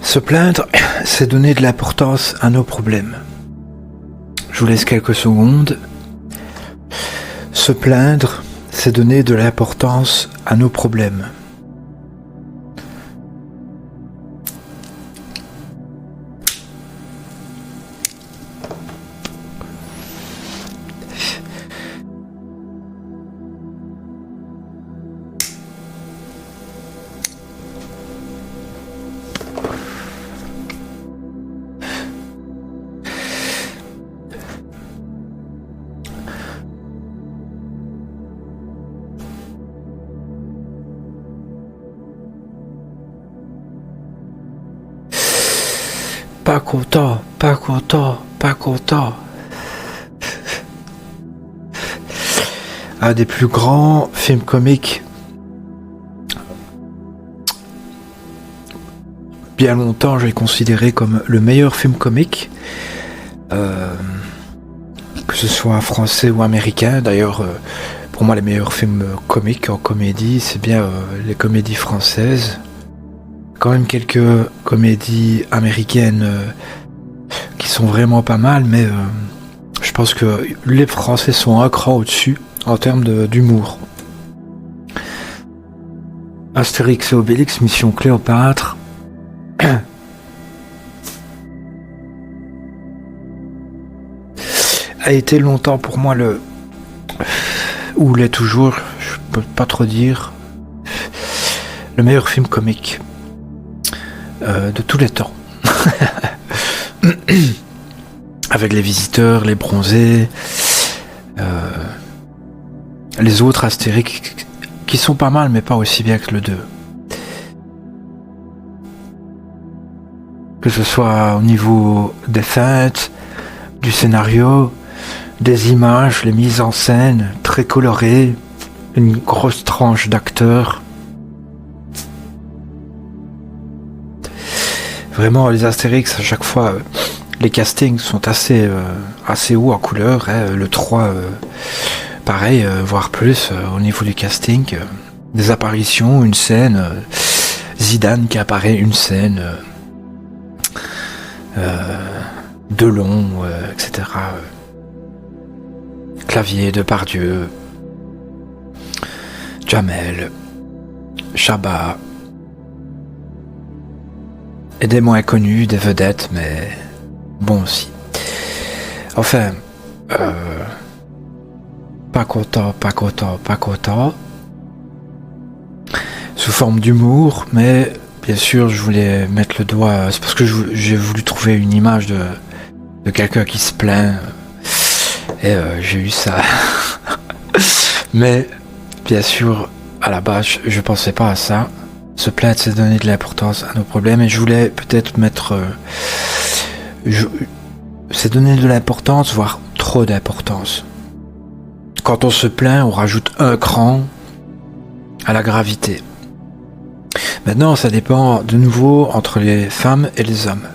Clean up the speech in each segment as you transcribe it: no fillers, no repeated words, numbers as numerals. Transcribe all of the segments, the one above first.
Se plaindre, c'est donner de l'importance à nos problèmes. Je vous laisse quelques secondes. Se plaindre, c'est donner de l'importance à nos problèmes. Pas content, pas content, pas content. Un des plus grands films comiques. Bien longtemps, j'ai considéré comme le meilleur film comique. Que ce soit français ou américain. D'ailleurs, pour moi, les meilleurs films comiques en comédie, c'est bien les comédies françaises. Quand même quelques comédies américaines qui sont vraiment pas mal, mais je pense que les Français sont un cran au-dessus en termes d'humour. Astérix et Obélix, Mission Cléopâtre. A été longtemps pour moi ou l'est toujours, je peux pas trop dire, le meilleur film comique de tous les temps. Avec les Visiteurs, les Bronzés, les autres Astérix qui sont pas mal mais pas aussi bien que le 2. Que ce soit au niveau des feintes, du scénario, des images, les mises en scène très colorées, une grosse tranche d'acteurs. Vraiment, les Astérix, à chaque fois, les castings sont assez hauts en couleur. Hein. Le 3, pareil, voire plus au niveau du casting. Des apparitions, une scène, Zidane qui apparaît, une scène, Delon, etc. Clavier, Depardieu, Jamel, Chabat. Et des moins connus, des vedettes, mais bon aussi. Enfin, pas content, pas content, pas content. Sous forme d'humour, mais bien sûr, je voulais mettre le doigt. C'est parce que j'ai voulu trouver une image de quelqu'un qui se plaint. Et j'ai eu ça. Mais, bien sûr, à la base, je pensais pas à ça. Se plaindre, c'est donner de l'importance à nos problèmes. Et je voulais peut-être mettre... c'est donner de l'importance, voire trop d'importance. Quand on se plaint, on rajoute un cran à la gravité. Maintenant, ça dépend de nouveau entre les femmes et les hommes.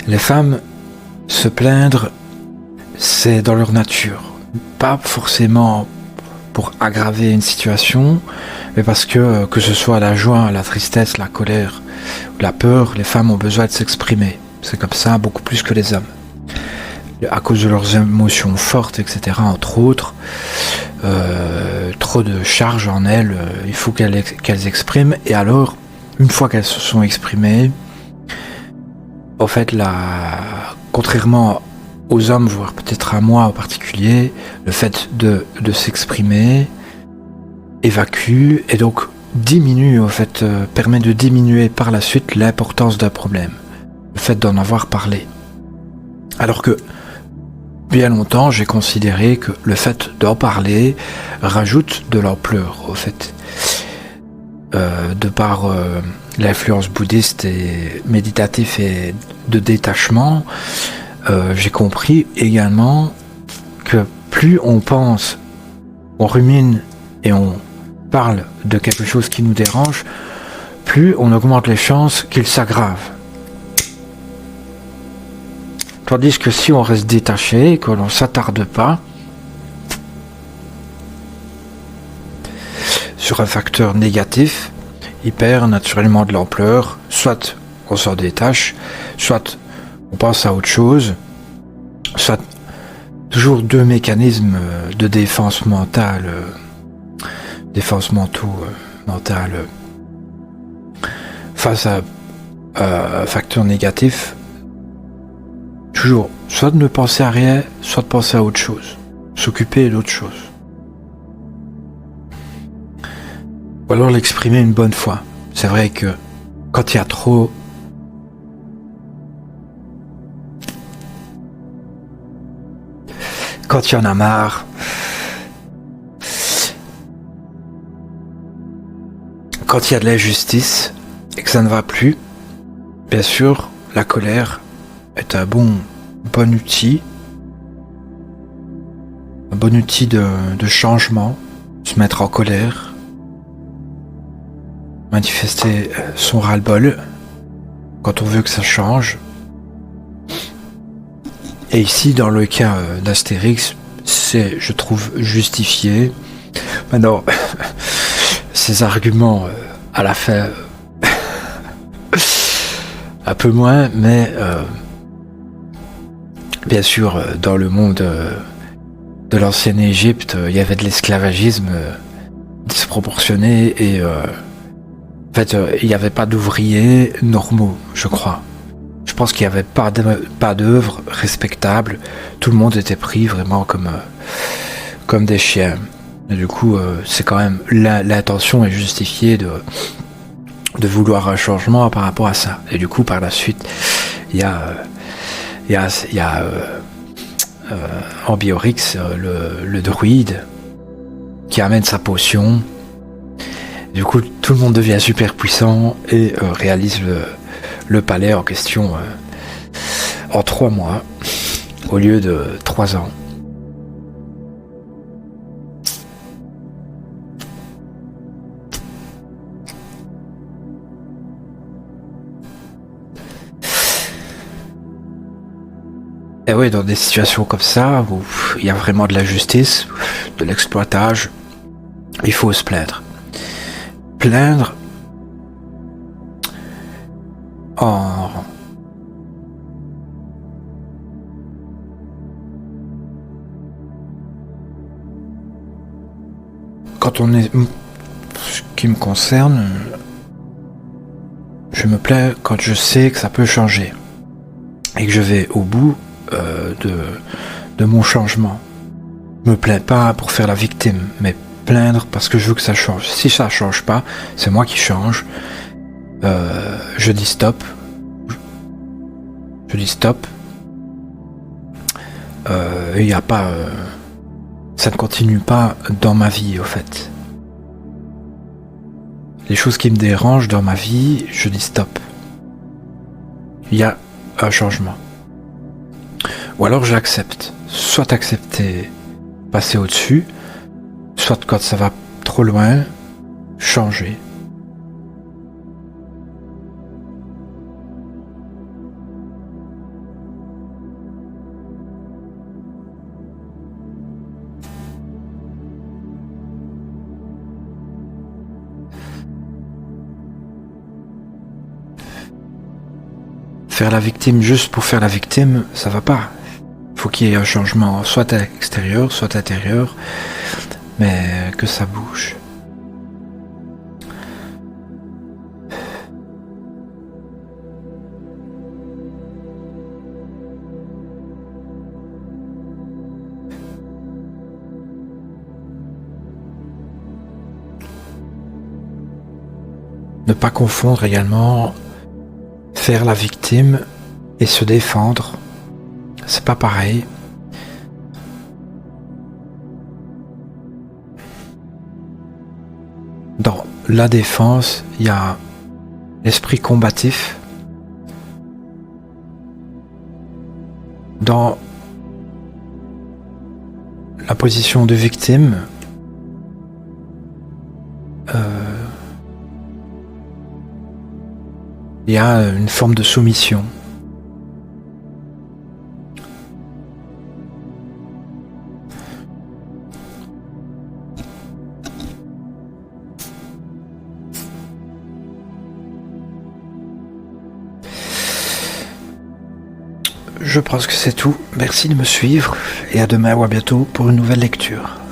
Les femmes, se plaindre, c'est dans leur nature. Pas forcément pour aggraver une situation, mais parce que ce soit la joie, la tristesse, la colère, la peur, les femmes ont besoin de s'exprimer. C'est comme ça, beaucoup plus que les hommes. À cause de leurs émotions fortes, etc., entre autres, trop de charge en elles, il faut qu'elles expriment. Et alors, une fois qu'elles se sont exprimées, en fait, contrairement aux hommes, voire peut-être à moi en particulier, le fait de s'exprimer évacue et donc diminue, en fait, permet de diminuer par la suite l'importance d'un problème, le fait d'en avoir parlé. Alors que bien longtemps, j'ai considéré que le fait d'en parler rajoute de l'ampleur, au fait. De par l'influence bouddhiste et méditative et de détachement, j'ai compris également que plus on pense, on rumine et on parle de quelque chose qui nous dérange, plus on augmente les chances qu'il s'aggrave. Tandis que si on reste détaché, que l'on ne s'attarde pas sur un facteur négatif, il perd naturellement de l'ampleur, soit on sort des tâches, soit on pense à autre chose, soit toujours deux mécanismes de défense mentale, mentale face à un facteur négatif. Toujours, soit de ne penser à rien, soit de penser à autre chose, s'occuper d'autre chose. Ou alors l'exprimer une bonne fois. C'est vrai que quand il y a trop... Quand il y en a marre, quand il y a de l'injustice et que ça ne va plus, bien sûr, la colère est un bon outil, de changement, se mettre en colère, manifester son ras-le-bol quand on veut que ça change. Et ici, dans le cas d'Astérix, c'est, je trouve, justifié. Maintenant, ces arguments, à la fin, un peu moins, mais bien sûr, dans le monde de l'ancienne Égypte, il y avait de l'esclavagisme disproportionné et en fait, il n'y avait pas d'ouvriers normaux, je crois. Je pense qu'il n'y avait pas d'œuvre respectable. Tout le monde était pris vraiment comme des chiens. Et du coup, c'est quand même l'intention est justifiée de vouloir un changement par rapport à ça. Et du coup, par la suite, il y a Ambiorix, le druide, qui amène sa potion. Du coup, tout le monde devient super puissant et réalise le palais en question en 3 mois au lieu de 3 ans. Et oui, dans des situations comme ça, où il y a vraiment de l'injustice, de l'exploitation, il faut se plaindre. Plaindre en... Quand on est... Ce qui me concerne, je me plains quand je sais que ça peut changer. Et que je vais au bout de mon changement. Je me plains pas pour faire la victime, mais plaindre parce que je veux que ça change. Si ça change pas, c'est moi qui change. Je dis stop. Je dis stop. Il n'y a pas... ça ne continue pas dans ma vie, au fait. Les choses qui me dérangent dans ma vie, je dis stop. Il y a un changement. Ou alors j'accepte. Soit accepter, passer au-dessus, soit quand ça va trop loin, changer. Faire la victime juste pour faire la victime, ça va pas. Faut qu'il y ait un changement, soit extérieur, soit intérieur, mais que ça bouge. Ne pas confondre également faire la victime et se défendre. C'est pas pareil. Dans la défense, il y a l'esprit combatif. Dans la position de victime, il y a une forme de soumission. je pense que c'est tout. Merci de me suivre et à demain ou à bientôt pour une nouvelle lecture.